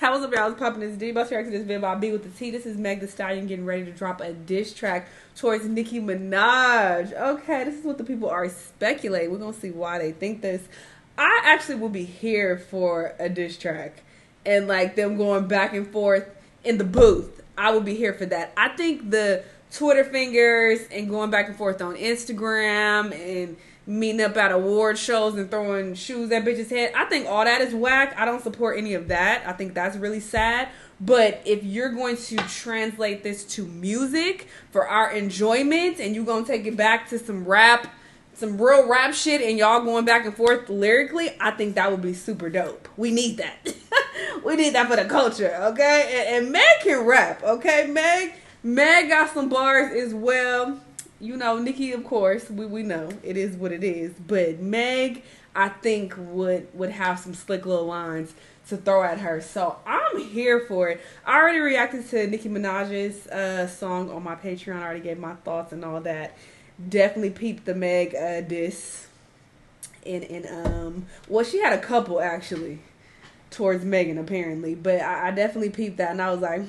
How was up, y'all? I was popping this D. Bus react to this video by B with the T. This is Meg Thee Stallion getting ready to drop a diss track towards Nicki Minaj. Okay, this is what the people are speculating. We're gonna see why they think this. I actually will be here for a diss track and like them going back and forth in the booth. I will be here for that. I think the Twitter fingers and going back and forth on Instagram and meeting up at award shows and throwing shoes at bitches' head. I think all that is whack. I don't support any of that. I think that's really sad. But if you're going to translate this to music for our enjoyment and you're going to take it back to some rap, some real rap shit and y'all going back and forth lyrically, I think that would be super dope. We need that. We need that for the culture, okay? And Meg can rap, okay? Meg got some bars as well. You know, Nicki, of course, we know it is what it is. But Meg, I think, would have some slick little lines to throw at her. So I'm here for it. I already reacted to Nicki Minaj's song on my Patreon. I already gave my thoughts and all that. Definitely peeped the Meg diss. And well, she had a couple actually towards Megan apparently, but I definitely peeped that and I was like,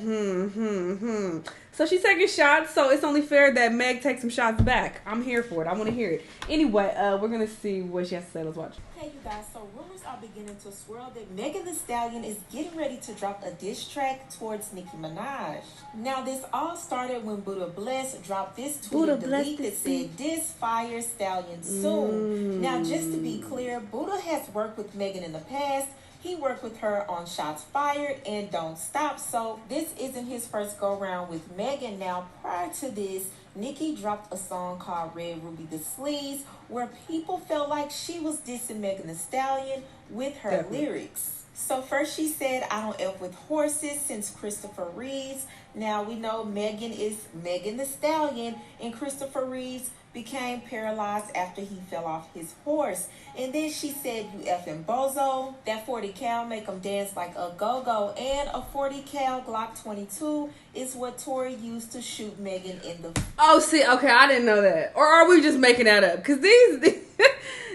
So she's taking shots, so it's only fair that Meg takes some shots back. I'm here for it. I want to hear it. Anyway, we're going to see what she has to say. Let's watch. Hey, you guys. So rumors are beginning to swirl that Megan Thee Stallion is getting ready to drop a diss track towards Nicki Minaj. Now, this all started when Buddha Bless dropped this tweet and delete that said, "Diss fire Stallion soon." Now, just to be clear, Buddha has worked with Megan in the past. He worked with her on Shots Fired and Don't Stop, so this isn't his first go-round with Megan. Now, prior to this, Nicki dropped a song called Red Ruby the Sleaze, where people felt like she was dissing Megan Thee Stallion with her lyrics. So first she said, "I don't F with horses" since Christopher Reeves. Now we know Megan is Megan Thee Stallion, and Christopher Reeves became paralyzed after he fell off his horse. And then she said, "You effing bozo. That 40 cal make him dance like a go-go." And a 40 cal Glock 22 is what Tory used to shoot Megan in the... Oh, see, okay, I didn't know that. Or are we just making that up? Because these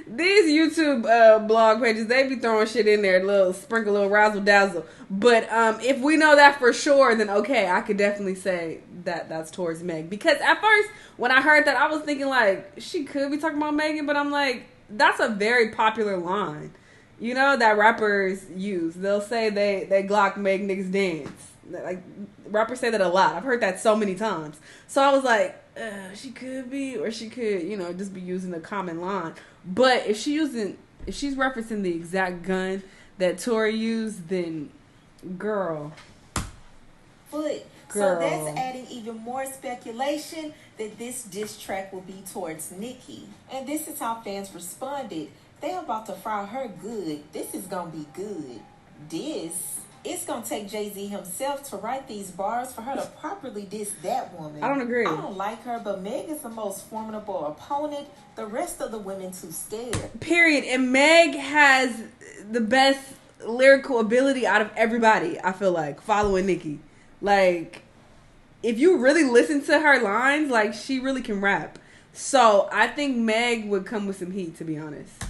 YouTube blog pages, they be throwing shit in there, little sprinkle, little razzle dazzle. But if we know that for sure, then okay, I could definitely say that that's towards Meg. Because at first, when I heard that, I was thinking like, she could be talking about Megan, but I'm like, that's a very popular line, you know, that rappers use. They'll say they Glock make niggas dance. Like, rappers say that a lot. I've heard that so many times. So I was like, she could be, or she could, you know, just be using a common line. But if she's referencing the exact gun that Tory used, then girl. So that's adding even more speculation that this diss track will be towards Nicki. And this is how fans responded. They're about to fry her good. This is gonna be good. It's gonna take Jay-Z himself to write these bars for her to properly diss that woman. I don't agree. I don't like her, but Meg is the most formidable opponent. The rest of the women too scared. Period. And Meg has the best lyrical ability out of everybody, I feel like, following Nicki. Like, if you really listen to her lines, like, she really can rap. So I think Meg would come with some heat, to be honest.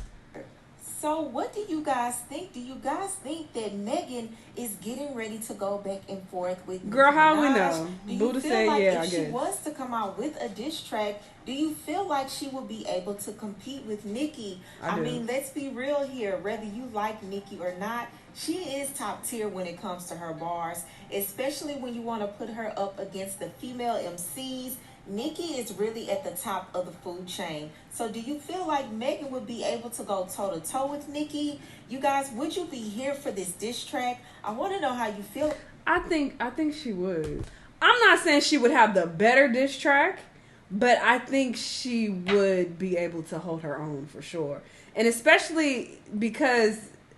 So what do you guys think? Do you guys think that Megan is getting ready to go back and forth with Girl, Nicki how Minaj? we know? Do you Buddha feel said like yeah, if I she guess. was to come out with a diss track, do you feel like she will be able to compete with Nicki? I mean, let's be real here. Whether you like Nicki or not, she is top tier when it comes to her bars, especially when you want to put her up against the female MCs. Nicki is really at the top of the food chain. So do you feel like Megan would be able to go toe-to-toe with Nicki? You guys, would you be here for this diss track? I want to know how you feel. I think she would. I'm not saying she would have the better diss track, but I think she would be able to hold her own for sure. And especially because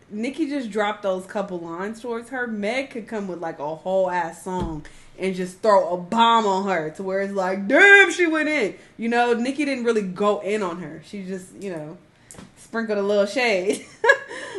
Nicki just dropped those couple lines towards her. Meg could come with like a whole ass song and just throw a bomb on her to where it's like, damn, she went in. You know, Nicki didn't really go in on her. She just, you know, sprinkled a little shade.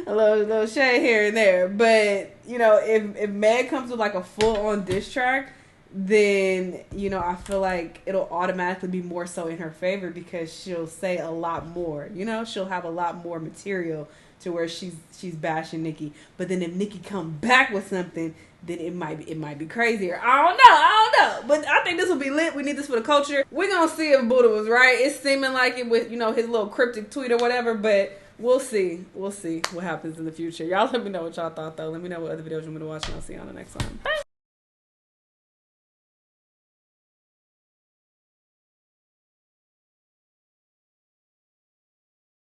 a little shade here and there. But, you know, if Meg comes with like a full-on diss track, then, you know, I feel like it'll automatically be more so in her favor because she'll say a lot more. You know, she'll have a lot more material to where she's bashing Nicki. But then if Nicki come back with something, then it might be crazier. I don't know. But I think this will be lit. We need this for the culture. We're gonna see if Buddha was right. It's seeming like it with, his little cryptic tweet or whatever, but we'll see. We'll see what happens in the future. Y'all let me know what y'all thought though. Let me know what other videos you want me to watch, and I'll see you on the next one. Bye.